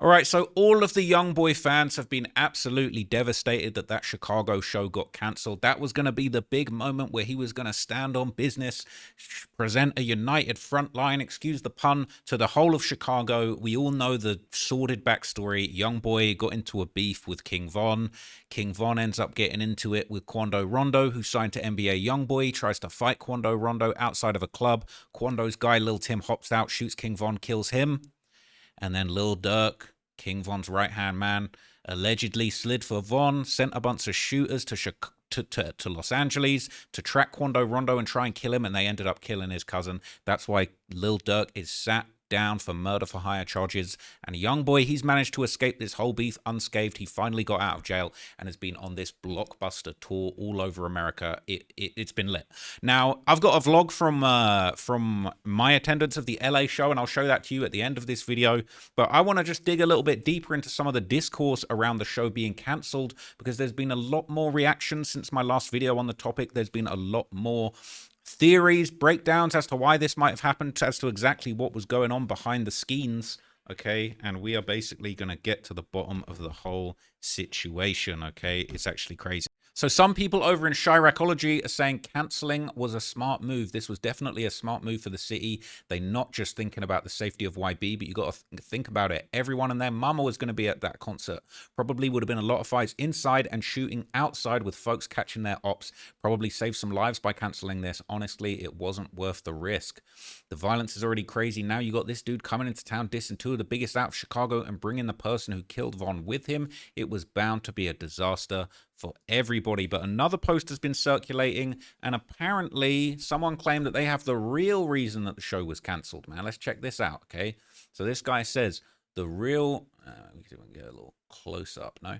All right, so all of the YoungBoy fans have been absolutely devastated that that Chicago show got cancelled. That was going to be the big moment where he was going to stand on business, present a united front line, excuse the pun, to the whole of Chicago. We all know the sordid backstory. YoungBoy got into a beef with King Von. King Von ends up getting into it with Quando Rondo, who signed to NBA YoungBoy, tries to fight Quando Rondo outside of a club. Quando's guy, Lil Tim, hops out, shoots King Von, kills him. And then Lil Durk, King Von's right-hand man, allegedly slid for Von, sent a bunch of shooters to Los Angeles to track Quando Rondo and try and kill him, and they ended up killing his cousin. That's why Lil Durk is sat down for murder for hire charges. And YoungBoy, he's managed to escape this whole beef unscathed. He finally got out of jail and has been on this blockbuster tour all over America. It's been lit. Now, I've got a vlog from my attendance of the LA show, and I'll show that to you at the end of this video. But I want to just dig a little bit deeper into some of the discourse around the show being cancelled, because there's been a lot more reactions since my last video on the topic. There's been a lot more theories, breakdowns as to why this might have happened, as to exactly what was going on behind the scenes, okay? And we are basically going to get to the bottom of the whole situation, okay? It's actually crazy. So some people over in Chiracology are saying cancelling was a smart move. This was definitely a smart move for the city. They're not just thinking about the safety of YB, but you got to think about it. Everyone and their mama was going to be at that concert. Probably would have been a lot of fights inside and shooting outside with folks catching their ops. Probably saved some lives by cancelling this. Honestly, it wasn't worth the risk. The violence is already crazy. Now you got this dude coming into town, dissing two of the biggest out of Chicago and bringing the person who killed Von with him. It was bound to be a disaster for everybody. But another post has been circulating, and apparently someone claimed that they have the real reason that the show was cancelled. Man, let's check this out, okay? So this guy says the real we can get a little close up. No,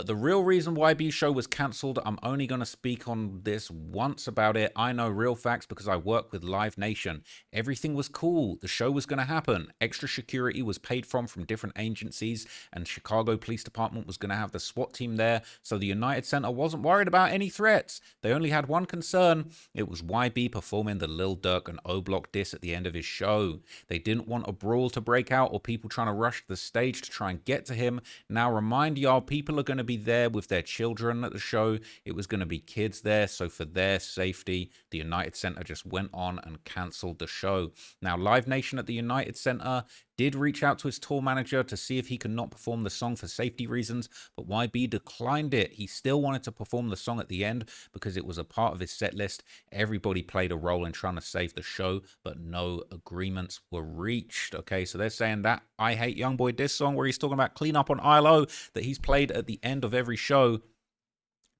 the real reason YB's show was cancelled, I'm only going to speak on this once about it. I know real facts because I work with Live Nation. Everything was cool. The show was going to happen. Extra security was paid from different agencies, and Chicago Police Department was going to have the SWAT team there, so the United Center wasn't worried about any threats. They only had one concern. It was YB performing the Lil Durk and O-Block diss at the end of his show. They didn't want a brawl to break out or people trying to rush the stage to try and get to him. Now remind y'all, people are going to be there with their children at the show. It was going to be kids there, so for their safety, the United Center just went on and canceled the show. Now Live Nation at the United Center did reach out to his tour manager to see if he could not perform the song for safety reasons, but YB declined it. He still wanted to perform the song at the end because it was a part of his set list. Everybody played a role in trying to save the show, but no agreements were reached. Okay, so they're saying that I Hate YoungBoy diss song where he's talking about clean up on ILO that he's played at the end of every show,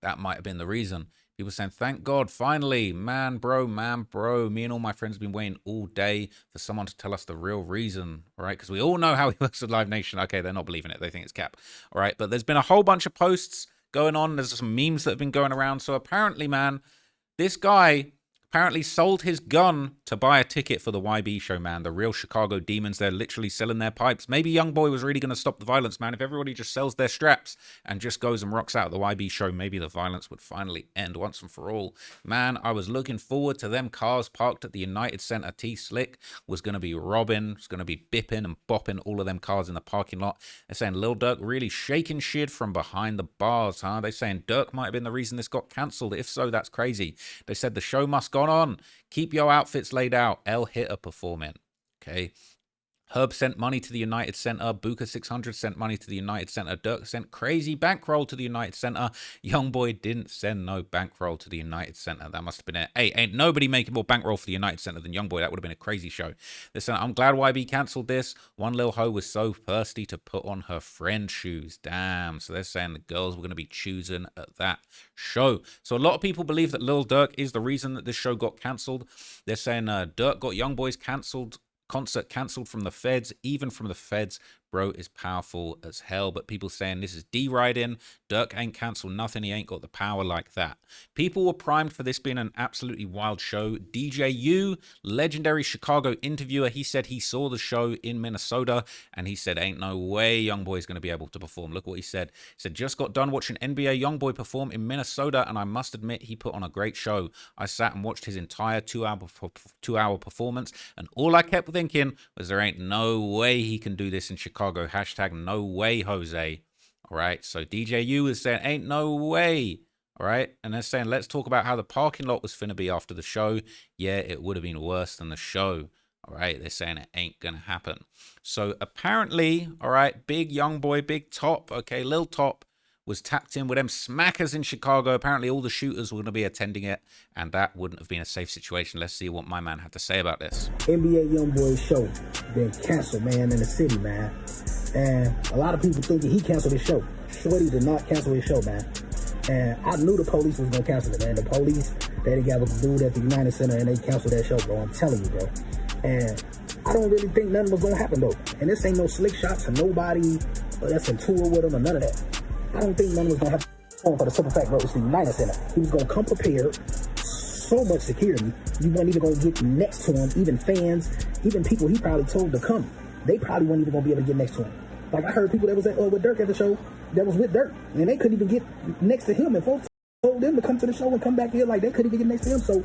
that might have been the reason. People saying, thank God, finally, man, bro, me and all my friends have been waiting all day for someone to tell us the real reason, all right? Because we all know how he works with Live Nation. Okay, they're not believing it. They think it's cap, all right? But there's been a whole bunch of posts going on. There's some memes that have been going around. So apparently, man, this guy apparently sold his gun to buy a ticket for the YB show, man. The real Chicago demons, they're literally selling their pipes. Maybe YoungBoy was really going to stop the violence, man. If everybody just sells their straps and just goes and rocks out at the YB show, maybe the violence would finally end once and for all. Man, I was looking forward to them cars parked at the United Center. T-Slick was going to be robbing, was going to be bipping and bopping all of them cars in the parking lot. They're saying Lil Durk really shaking shit from behind the bars, huh? They're saying Durk might have been the reason this got cancelled. If so, that's crazy. They said the show must go on. Keep your outfits laid out. L Hitter performing. Okay. Herb sent money to the United Center. Booker 600 sent money to the United Center. Durk sent crazy bankroll to the United Center. YoungBoy didn't send no bankroll to the United Center. That must have been it. Hey, ain't nobody making more bankroll for the United Center than YoungBoy. That would have been a crazy show. Listen, I'm glad YB canceled this. One Lil Ho was so thirsty to put on her friend's shoes. Damn. So they're saying the girls were going to be choosing at that show. So a lot of people believe that Lil Durk is the reason that this show got canceled. They're saying Durk got YoungBoy's concert cancelled from the feds, even from the feds. Bro is powerful as hell, but people saying this is D-riding. Durk ain't cancelled nothing. He ain't got the power like that. People were primed for this being an absolutely wild show. DJ legendary Chicago interviewer, he said he saw the show in Minnesota, and he said, ain't no way YoungBoy's going to be able to perform. Look what he said. He said, just got done watching NBA YoungBoy perform in Minnesota, and I must admit he put on a great show. I sat and watched his entire two-hour performance, and all I kept thinking was there ain't no way he can do this in Chicago. Chicago. Hashtag no way, Jose. All right. So DJU is saying, ain't no way. All right. And they're saying, let's talk about how the parking lot was finna be after the show. Yeah, it would have been worse than the show. All right. They're saying it ain't gonna happen. So apparently, all right, big young boy, big top, okay, Lil Top was tapped in with them smackers in Chicago. Apparently all the shooters were going to be attending it, and that wouldn't have been a safe situation. Let's see what my man had to say about this. NBA YoungBoy's show been canceled, man, in the city, man. And a lot of people thinking he canceled his show. Shorty did not cancel his show, man. And I knew the police was going to cancel it, man. The police, they got with the dude at the United Center, and they canceled that show, bro. I'm telling you, bro. And I don't really think nothing was going to happen, though. And this ain't no slick shots or nobody that's in tour with him or none of that. I don't think none was going to happen for the simple fact, bro, it's the United Center. He was going to come prepared, so much security, you weren't even going to get next to him, even fans, even people he probably told to come. They probably weren't even going to be able to get next to him. Like, I heard people that was with Durk at the show, that was with Durk, and they couldn't even get next to him, and folks told them to come to the show and come back here, like, they couldn't even get next to him, so...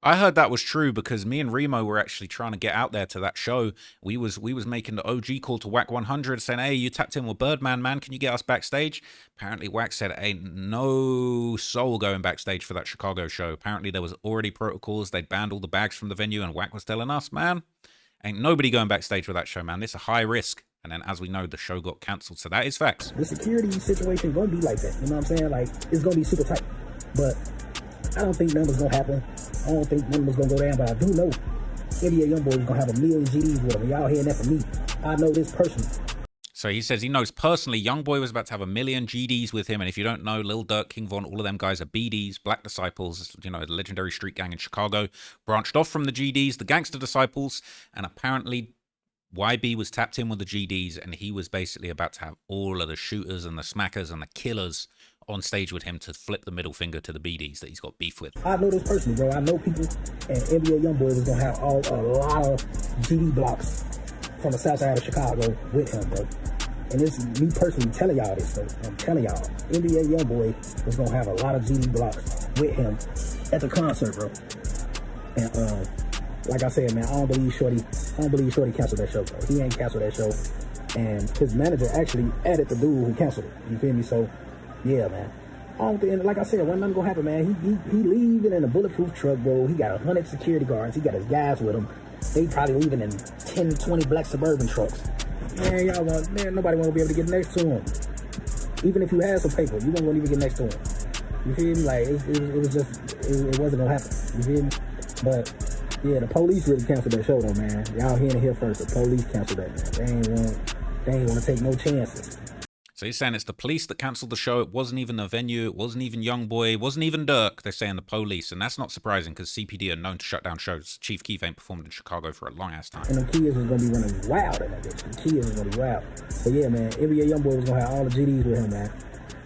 I heard that was true because me and Remo were actually trying to get out there to that show. We was making the OG call to Whack 100 saying, hey, you tapped in with Birdman, man. Can you get us backstage? Apparently Whack said, ain't no soul going backstage for that Chicago show. Apparently there was already protocols. They'd banned all the bags from the venue, and Whack was telling us, man, ain't nobody going backstage for that show, man. This is a high risk. And then, as we know, the show got cancelled. So that is facts. The security situation going to be like that. You know what I'm saying? Like, it's going to be super tight. But I don't think nothing was going to happen. I don't think nothing was going to go down, but I do know NBA YoungBoy is going to have 1 million GDs with him. Y'all hearing that from me. I know this personally. So he says he knows personally YoungBoy was about to have 1 million GDs with him. And if you don't know, Lil Durk, King Von, all of them guys are BDs, Black Disciples, you know, the legendary street gang in Chicago, branched off from the GDs, the Gangster Disciples. And apparently YB was tapped in with the GDs, and he was basically about to have all of the shooters and the smackers and the killers on stage with him to flip the middle finger to the BDs that he's got beef with. I know this personally, bro. I know people, and NBA YoungBoy was gonna have a lot of GD blocks from the south side of Chicago with him, bro. And this is me personally telling y'all this, bro. I'm telling y'all, NBA YoungBoy was gonna have a lot of GD blocks with him at the concert, bro. And like I said, man, I don't believe Shorty canceled that show, bro. He ain't canceled that show, and his manager actually added the dude who canceled it. You feel me? So. Yeah, man. I don't think, like I said, when nothing gonna happen, man. He leaving in a bulletproof truck, bro. He got 100 security guards. He got his guys with him. They probably leaving in 10, 20 black Suburban trucks. Man, nobody won't be able to get next to him. Even if you had some paper, you won't even get next to him. You feel me? Like, it wasn't gonna happen. You feel me? But, yeah, the police really canceled that show, though, man. Y'all hearing it here first. The police canceled that, man. They ain't want to take no chances. So he's saying it's the police that cancelled the show. It wasn't even the venue. It wasn't even YoungBoy. It wasn't even Durk. They're saying the police. And that's not surprising because CPD are known to shut down shows. Chief Keef ain't performed in Chicago for a long ass time. And the kids was going to be running wild in that bitch. The kids was going to be wild. But yeah, man, NBA YoungBoy was going to have all the GDs with him, man.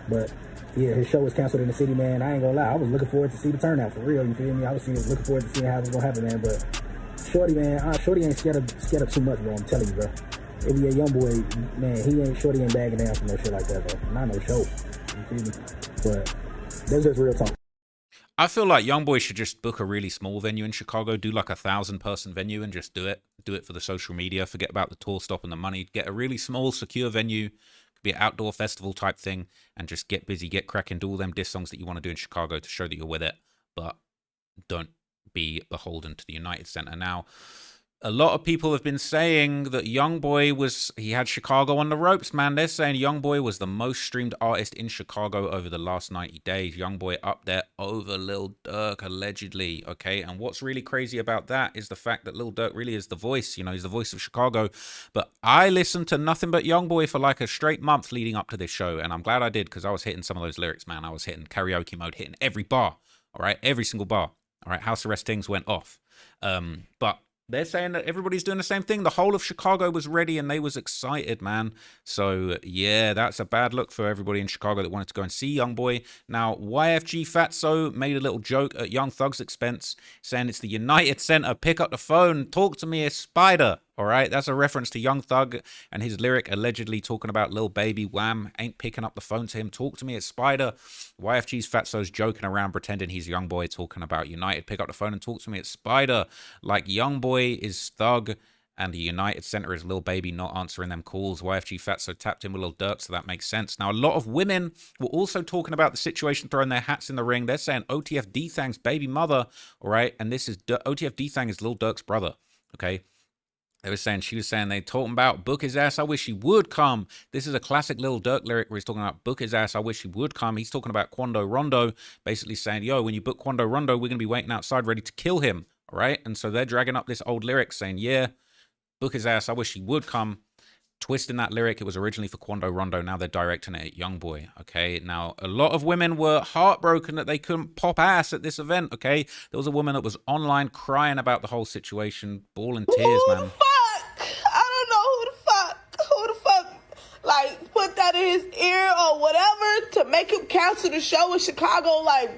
But yeah, his show was canceled in the city, man. I ain't going to lie. I was looking forward to see the turnout, for real. You feel me? I was looking forward to seeing how it was going to happen, man. But Shorty, man, Shorty ain't scared of too much, bro. I'm telling you, bro. NBA YoungBoy, man, Shorty ain't bagging down for no shit like that, bro. Not no show. You feel me? But that's just real talk. I feel like YoungBoy should just book a really small venue in Chicago, do like 1,000-person venue and just do it. Do it for the social media. Forget about the tour stop and the money. Get a really small, secure venue. Could be an outdoor festival type thing, and just get busy, get cracking, do all them diss songs that you want to do in Chicago to show that you're with it. But don't be beholden to the United Center. Now, a lot of people have been saying that YoungBoy he had Chicago on the ropes, man. They're saying YoungBoy was the most streamed artist in Chicago over the last 90 days. YoungBoy up there over Lil Durk, allegedly, okay? And what's really crazy about that is the fact that Lil Durk really is the voice, you know, he's the voice of Chicago. But I listened to nothing but YoungBoy for like a straight month leading up to this show, and I'm glad I did because I was hitting some of those lyrics, man. I was hitting karaoke mode, hitting every bar, all right? Every single bar, all right? House arrest things went off. But they're saying that everybody's doing the same thing. The whole of Chicago was ready and they was excited, man. So, yeah, that's a bad look for everybody in Chicago that wanted to go and see YoungBoy. Now, YFG Fatso made a little joke at Young Thug's expense, saying it's the United Center. Pick up the phone. Talk to me, a spider. All right, that's a reference to Young Thug and his lyric allegedly talking about Lil Baby Wham ain't picking up the phone to him. Talk to me, it's Spider. YFG's Fatso's joking around pretending he's YoungBoy talking about United. Pick up the phone and talk to me, it's Spider. Like YoungBoy is Thug And the United Center is Lil Baby not answering them calls. YFG Fatso tapped in with Lil Durk, so that makes sense. Now, a lot of women were also talking about the situation, throwing their hats in the ring. They're saying OTF D-Thang's baby mother, all right? And this is OTF D-Thang is Lil Durk's brother, okay? She was saying they talking about book his ass, I wish he would come. This is a classic Lil Durk lyric where he's talking about book his ass, I wish he would come. He's talking about Quando Rondo, basically saying, yo, when you book Quando Rondo, we're going to be waiting outside ready to kill him, all right? And so they're dragging up this old lyric saying, yeah, book his ass, I wish he would come. Twisting that lyric, it was originally for Quando Rondo. Now they're directing it at YoungBoy, okay? Now, a lot of women were heartbroken that they couldn't pop ass at this event, okay? There was a woman that was online crying about the whole situation, bawling tears, man. Who the fuck? I don't know who the fuck, like, put that in his ear or whatever to make him cancel the show in Chicago. Like,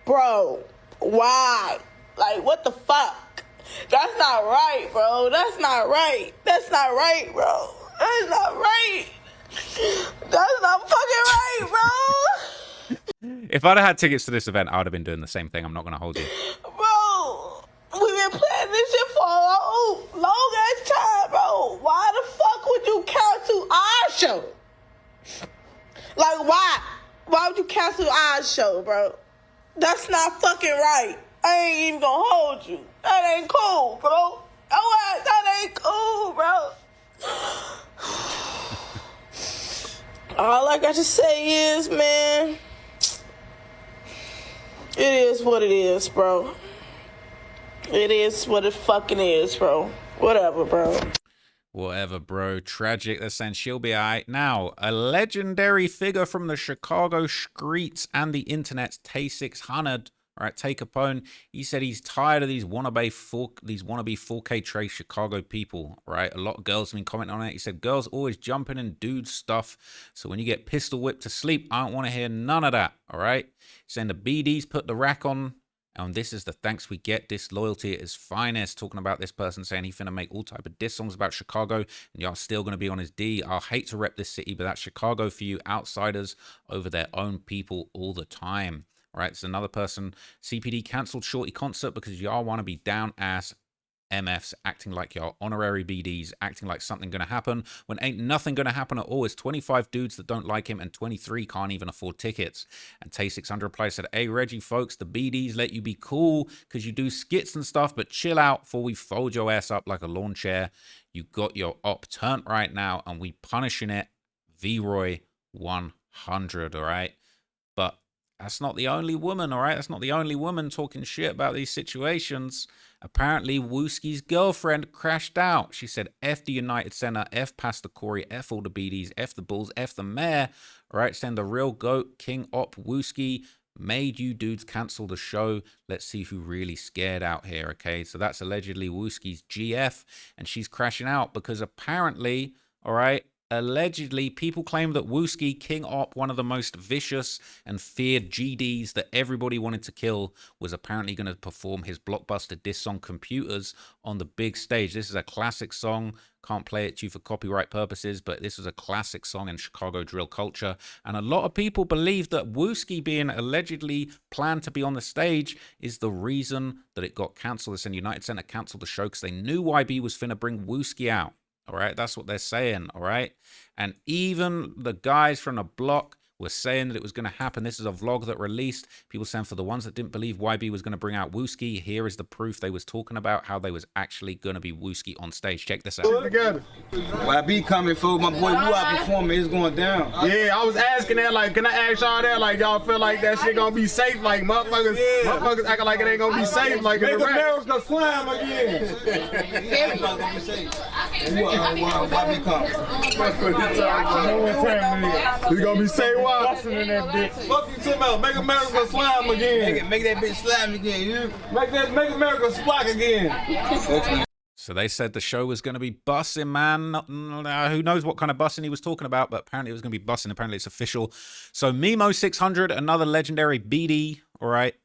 bro, why? Like, what the fuck? That's not right, bro. That's not right. That's not right, bro. That's not right. That's not fucking right, bro. If I'd have had tickets to this event, I would have been doing the same thing. I'm not going to hold you. Bro, we've been planning this shit for a long ass time, bro. Why the fuck would you cancel our show? Like, why? Why would you cancel our show, bro? That's not fucking right. I ain't even gonna hold you. That ain't cool, bro. That ain't cool, bro. All I got to say is, man, it is what it is, bro. It is what it fucking is, bro. Whatever, bro. Whatever, bro. Tragic. They're saying she'll be alright. Now, a legendary figure from the Chicago streets and the internet's Tay600. All right, Tay Capone, he said he's tired of these wannabe 4K Trey Chicago people, right? A lot of girls have been commenting on it. He said, girls always jumping in dude stuff. So when you get pistol whipped to sleep, I don't want to hear none of that, all right? Saying the BDs put the rack on, and this is the thanks we get, disloyalty at its finest. Talking about this person saying he finna make all type of diss songs about Chicago, and y'all still gonna be on his D. I'll hate to rep this city, but that's Chicago for you outsiders over their own people all the time. Right, so another person, CPD cancelled Shorty concert because y'all want to be down ass MFs acting like y'all honorary BDs, acting like something going to happen when ain't nothing going to happen at all. It's 25 dudes that don't like him and 23 can't even afford tickets. And Tay600 replied, said, hey, Reggie, folks, the BDs let you be cool because you do skits and stuff, but chill out before we fold your ass up like a lawn chair. You got your op turned right now and we punishing it. V-Roy 100, all right? But that's not the only woman, all right? That's not the only woman talking shit about these situations. Apparently, Wooski's girlfriend crashed out. She said, F the United Center, F Pastor Corey, F all the BDs, F the Bulls, F the mayor, all right? Saying the real GOAT, King Op Wooski, made you dudes cancel the show. Let's see who really scared out here, okay? So that's allegedly Wooski's GF, and she's crashing out because apparently, all right, allegedly, people claim that Wooski, King Op, one of the most vicious and feared GDs that everybody wanted to kill, was apparently going to perform his blockbuster diss song Computers on the big stage. This is a classic song. Can't play it to you for copyright purposes, but this is a classic song in Chicago drill culture. And a lot of people believe that Wooski being allegedly planned to be on the stage is the reason that it got cancelled. It's in United Center canceled the show because they knew YB was finna bring Wooski out. All right, that's what they're saying, all right? And even the guys from the block were saying that it was going to happen. This is a vlog that released. People saying for the ones that didn't believe YB was going to bring out Wooski, here is the proof they was talking about how they was actually going to be Wooski on stage. Check this out. Together. YB coming for my boy Wu out performing, it's going down. Yeah, I was asking that, like, can I ask y'all that? Like, y'all feel like that shit gonna be safe? Like, motherfuckers acting like it ain't gonna be safe. Like, in the rap. America slam again. YB coming. It's gonna be safe. Why? Fuck you talking about? Make America slam again. Make that bitch slam again. You make America splack again. So they said the show was going to be bussing, man. Who knows what kind of bussing he was talking about, but apparently it was going to be bussing. Apparently it's official. So Memo600, another legendary BD, all right,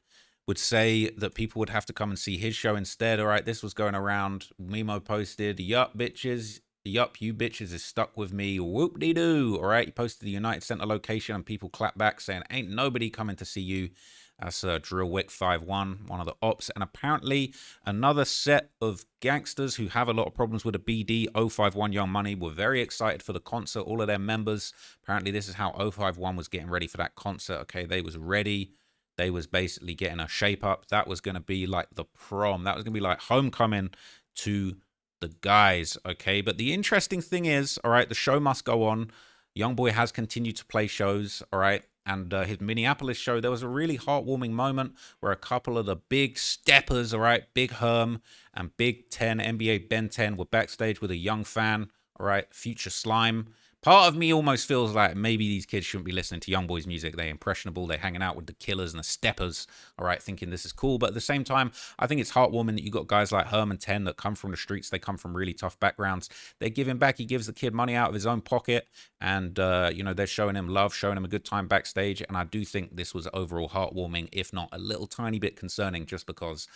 would say that people would have to come and see his show instead. All right, this was going around. Memo posted, yup, bitches. Yup, you bitches is stuck with me. Whoop-de-doo. All right, he posted the United Center location and people clapped back saying, ain't nobody coming to see you. That's Drill Wick 5-1, one of the ops. And apparently another set of gangsters who have a lot of problems with the BD, 051 Young Money, were very excited for the concert. All of their members, apparently this is how 051 was getting ready for that concert. Okay, they was ready. They was basically getting a shape up. That was going to be like the prom. That was going to be like homecoming to the guys, okay? But the interesting thing is, all right, the show must go on. YoungBoy has continued to play shows, all right? And his Minneapolis show, there was a really heartwarming moment where a couple of the big steppers, all right, Big Herm and Big 10, NBA Ben 10, were backstage with a young fan, all right, Future Slime. Part of me almost feels like maybe these kids shouldn't be listening to YoungBoy's music. They're impressionable. They're hanging out with the killers and the steppers, all right, thinking this is cool. But at the same time, I think it's heartwarming that you got guys like Herman 10 that come from the streets. They come from really tough backgrounds. They're giving back. He gives the kid money out of his own pocket. And, you know, they're showing him love, showing him a good time backstage. And I do think this was overall heartwarming, if not a little tiny bit concerning, just because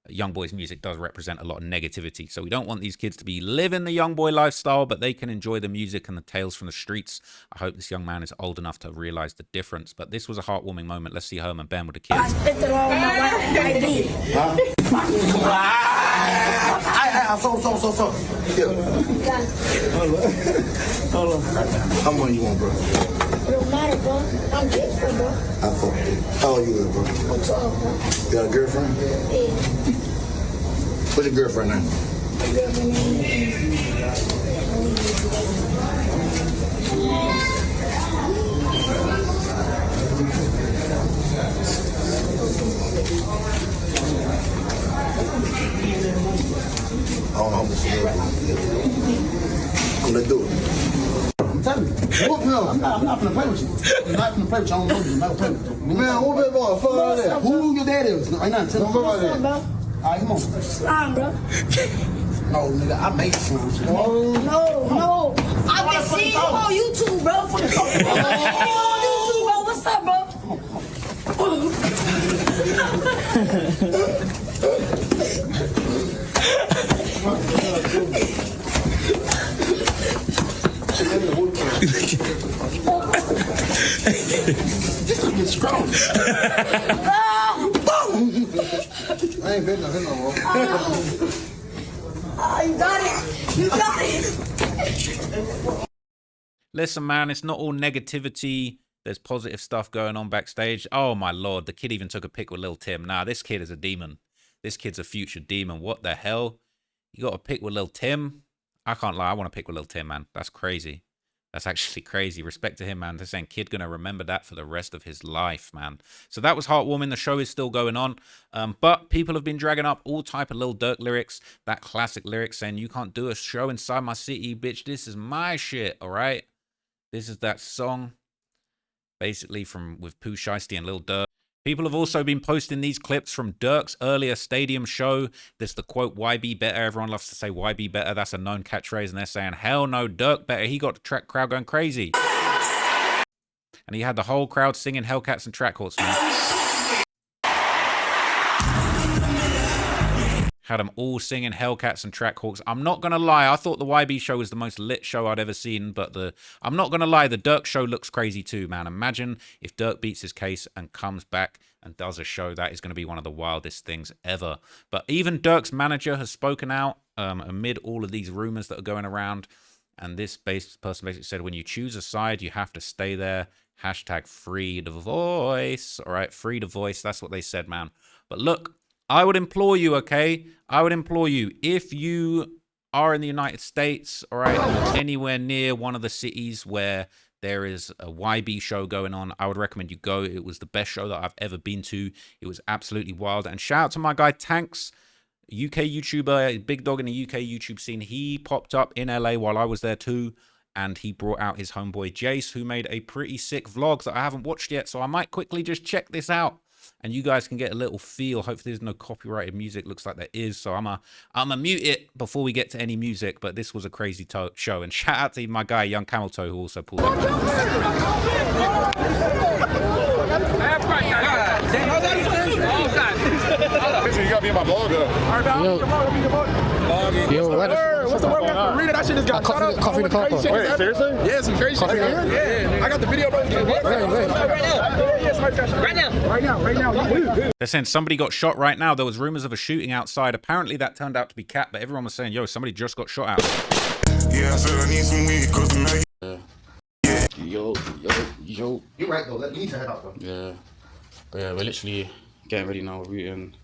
YoungBoy's music does represent a lot of negativity. So we don't want these kids to be living the YoungBoy lifestyle, but they can enjoy the music and the tales from the streets. I hope this young man is old enough to realize the difference. But this was a heartwarming moment. Let's see Herman Ben with the kids. I spent it all on my right knee. Huh? So. Yeah. Hold on. How much you want, bro? It don't matter, bro. I'm grateful, bro. I fuck it. How old you is, bro? I'm 12, bro. You got a girlfriend? Yeah. What's your girlfriend name? My girlfriend name I don't know how much you I'm gonna do it. I'm telling you. No, I'm not gonna play with you. I'm not gonna play with you. I don't know you. I'm not gonna play with you. Man, who been going? Fuck all that. Who your dad is? Right now, tell me. Don't go bro. All right, come on. Slime, bro. No, nigga, I make slime. No. I've been seeing you on YouTube, bro. On YouTube, bro. What's up, bro? This is get strong. I ain't been nothing no more. You got it. You got it. Listen, man, it's not all negativity. There's positive stuff going on backstage. Oh, my Lord. The kid even took a pic with Lil Tim. Nah, this kid is a demon. This kid's a future demon. What the hell? You got a pic with Lil Tim? I can't lie. I want to pic with Lil Tim, man. That's crazy. That's actually crazy. Respect to him, man. They're saying kid gonna remember that for the rest of his life, man. So that was heartwarming. The show is still going on. But people have been dragging up all type of Lil Durk lyrics. That classic lyric saying, you can't do a show inside my city, bitch. This is my shit, all right? This is that song, basically with Pooh Shiesty and Lil Durk. People have also been posting these clips from Durk's earlier stadium show. There's the quote, "Why be better?" Everyone loves to say, "Why be better?" That's a known catchphrase, and they're saying, hell no, Durk better. He got the crowd going crazy. And he had the whole crowd singing Hellcats and Trackhawks, man. Had them all singing Hellcats and Trackhawks. I'm not going to lie. I thought the YB show was the most lit show I'd ever seen. But I'm not going to lie. The Durk show looks crazy too, man. Imagine if Durk beats his case and comes back and does a show. That is going to be one of the wildest things ever. But even Durk's manager has spoken out amid all of these rumors that are going around. And this person basically said, when you choose a side, you have to stay there. Hashtag free the voice. All right, free the voice. That's what they said, man. But look, I would implore you, okay? I would implore you, if you are in the United States, all right, or anywhere near one of the cities where there is a YB show going on, I would recommend you go. It was the best show that I've ever been to. It was absolutely wild. And shout out to my guy Tanks, UK YouTuber, big dog in the UK YouTube scene. He popped up in LA while I was there too. And he brought out his homeboy Jace, who made a pretty sick vlog that I haven't watched yet. So I might quickly just check this out. And you guys can get a little feel. Hopefully there's no copyrighted music. Looks like there is. So I'm a mute it before we get to any music. But this was a crazy show. And shout out to my guy, Young Camel Toe, who also pulled up. you gotta be in my blog though. Alright, now I'm in your blog. Yo, What's the word? Read it. That shit just got shot up. Coffee in the car. Wait, seriously? Yeah, some crazy shit. Yeah. I got the video, bro. Right now. They're saying somebody got shot right now. There was rumors of a shooting outside. Apparently that turned out to be Cat, but everyone was saying, yo, somebody just got shot out. Yeah, I said I need some weed cause the night. Yo. You're right though. You need to head out, bro. Yeah. But yeah, we're literally getting ready now. We're rooting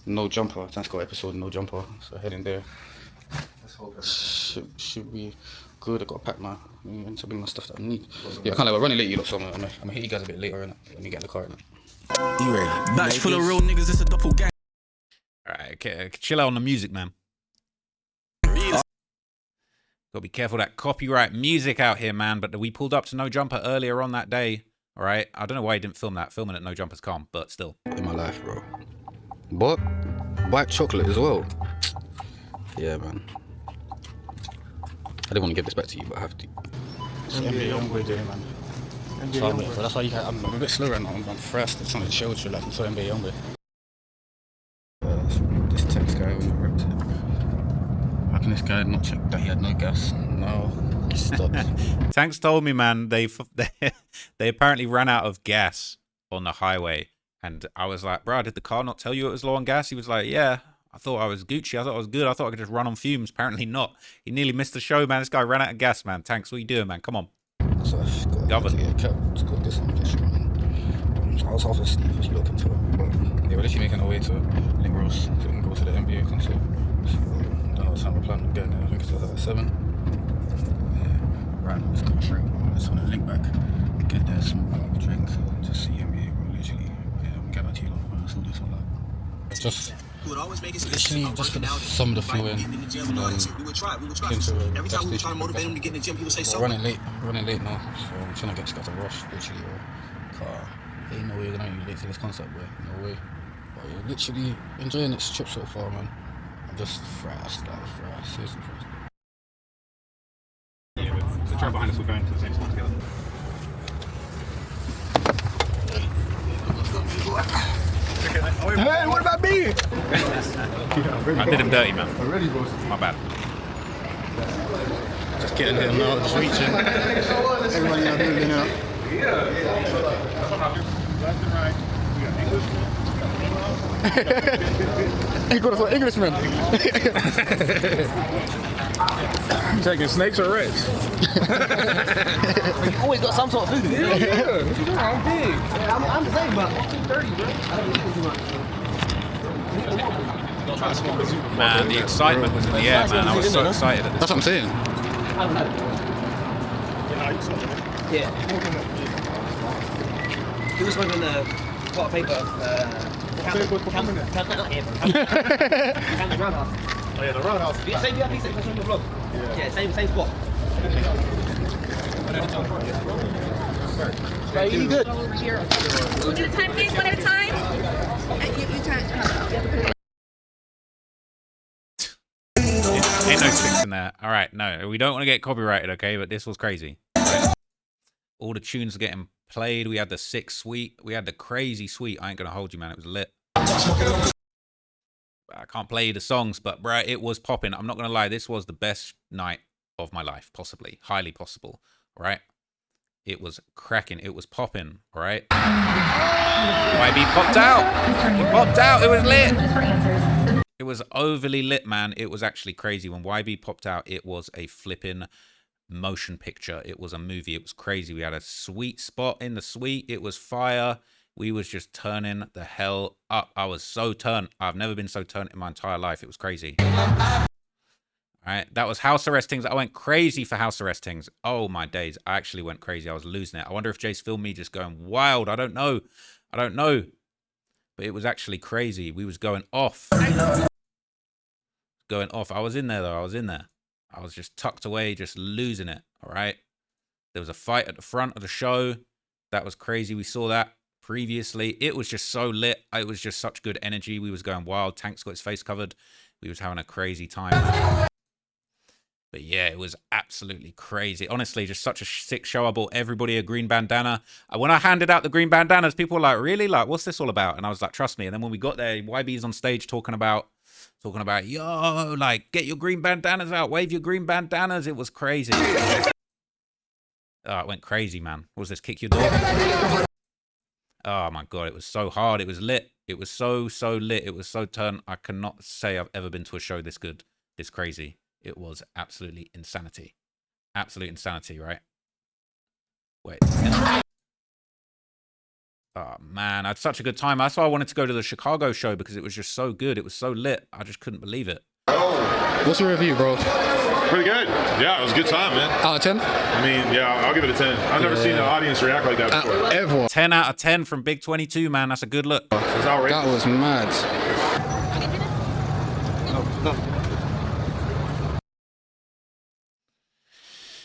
No Jumper. Thanks for episode No Jumper. So heading there. Let's hope Should be good. I got to pack my to bring my stuff that I need. Yeah, I can't like we're running late, you lot, so I'm gonna hit you guys a bit later innit? When you get in the car innit? You ready? Batch full of real niggas, it's a double gang. Alright, okay, chill out on the music, man. Gotta be careful of that copyright music out here, man. But we pulled up to No Jumper earlier on that day. Alright, I don't know why he didn't film that. Filming at No Jumper's calm, but still. In my life, bro. But white chocolate as well. Yeah, man. I didn't want to give this back to you, but I have to. It's NBA YoungBoy day, man. So that's why I'm a bit slow right now. I'm fast. It's on the show, so like, I'm so NBA YoungBoy. This text guy when I ripped it. How can this guy not check that he had no gas? No, he stopped. Tanks told me, man, they apparently ran out of gas on the highway. And I was like, bro, did the car not tell you it was low on gas? He was like, yeah. I thought I was Gucci. I thought I was good. I thought I could just run on fumes. Apparently not. He nearly missed the show, man. This guy ran out of gas, man. Tanks, what are you doing, man? Come on. So I've got to get a cab to go this one. I was half asleep as you open to it. But yeah, we're literally making our way to Link Rose so we can go to the NBA concert. So, I don't know what time we're planning on getting there. I think it's like 7. Yeah, right now it's going straight. I just want to link back, get there, smoke, grab a drink, just see NBA, bro. Literally, yeah, we'll get back to you later. That's all this all that. It's just literally just put some of the fuel in. Every time we were trying to motivate him to get in the gym, he would say so. Running late now, so I'm trying to get this guy to rush, literally, car. Ain't no way you're gonna be late to this concert, bro. No way. But you're literally enjoying this trip so far, man. I'm just fast, seriously fast. Yeah, the trail behind us, we're going to the same spot together. Hey, what about me? I did him dirty, man. Already, bro. My bad. Just getting here now, just reaching. Everybody out here, now. He got us an Englishman. Taking snakes or rats? You always got some sort of food. I'm big. I'm the same, but I'm 230, bro. I don't eat too much. Man, the excitement was in the air, man. I was so excited at this. That's what I'm saying. Yeah. He was smoking the pot of paper. Not here, bro. The roundhouse. Oh yeah, the roundhouse. Same piece that you on the vlog. Yeah, same spot. Right, you good? We'll do the time, please, one at a time. You turn. Ain't no sticks in there. All right, no, we don't want to get copyrighted, okay? But this was crazy. Right? All the tunes are getting played. We had the sick suite. We had the crazy suite. I ain't gonna hold you, man. It was lit. I can't play the songs, but bruh, it was popping. I'm not gonna lie. This was the best night of my life, possibly, highly possible. Right? It was cracking. It was popping. All right. YB popped out. He popped out. It was lit. It was overly lit, man. It was actually crazy. When YB popped out, it was a flipping motion picture. It was a movie. It was crazy. We had a sweet spot in the suite. It was fire. We was just turning the hell up. I was so turned. I've never been so turned in my entire life. It was crazy. All right. That was house arrest things. I went crazy for house arrest things. Oh, my days. I actually went crazy. I was losing it. I wonder if Jace filmed me just going wild. I don't know. I don't know. But it was actually crazy. We was going off. Going off. I was in there, though. I was in there. I was just tucked away, just losing it. All right. There was a fight at the front of the show. That was crazy. We saw that previously. It was just so lit. It was just such good energy. We was going wild. Tank's got his face covered. We was having a crazy time. But yeah, it was absolutely crazy. Honestly, just such a sick show. I bought everybody a green bandana. When I handed out the green bandanas, people were like, really? Like, what's this all about? And I was like, trust me. And then when we got there, YB's on stage talking about, yo, like, get your green bandanas out. Wave your green bandanas. It was crazy. Oh, it went crazy, man. What was this? Kick your door? Oh, my God. It was so hard. It was lit. It was so lit. It was so turned. I cannot say I've ever been to a show this good, this crazy. It was absolutely insanity. Absolute insanity, right? Wait. Oh, man. I had such a good time. That's why I wanted to go to the Chicago show, because it was just so good. It was so lit. I just couldn't believe it. What's your review, bro? Pretty good. Yeah, it was a good time, man. Out of 10? I mean, yeah, I'll give it a 10. I've never seen the audience react like that before. Ever. 10 out of 10 from Big 22, man. That's a good look. That was mad.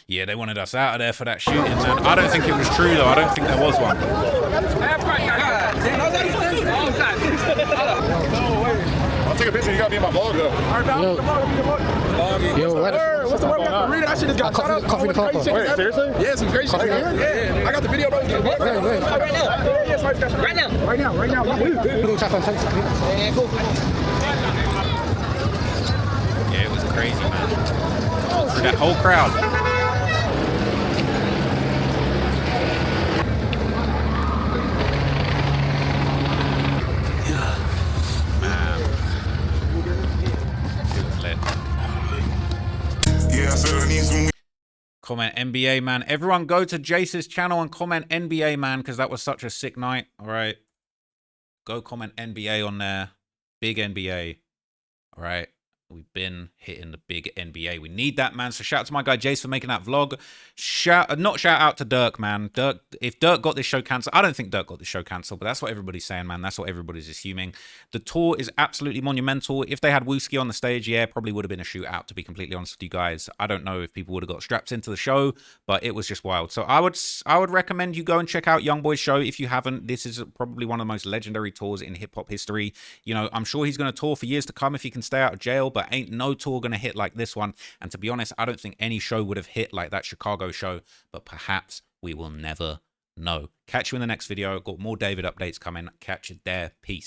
Yeah, they wanted us out of there for that shooting, man. I don't think it was true, though. I don't think there was one. I'll take a picture. You got to be in my vlog, though. Yo, What's the word? I should have got coffee in the car. Wait, seriously? Yeah, some great shit. Yeah, I got the video, bro. Right now. Yeah, it was crazy, man. Through that whole crowd. Comment NBA, man. Everyone go to Jace's channel and comment NBA, man, because that was such a sick night. All right. Go comment NBA on there. Big NBA. All right. We've been hitting the big NBA. We need that, man. So shout out to my guy Jace for making that vlog. Not shout out to Durk, man. Durk, if Durk got this show cancelled, I don't think Durk got this show cancelled, but that's what everybody's saying, man. That's what everybody's assuming. The tour is absolutely monumental. If they had Wooski on the stage, yeah, probably would have been a shootout, to be completely honest with you guys. I don't know if people would have got strapped into the show, but it was just wild. So I would recommend you go and check out YoungBoy's show if you haven't. This is probably one of the most legendary tours in hip-hop history. You know, I'm sure he's going to tour for years to come if he can stay out of jail, but ain't no tour gonna hit like this one. And to be honest, I don't think any show would have hit like that Chicago show, but perhaps we will never know. Catch you in the next video. I've got more David updates coming. Catch you there. Peace.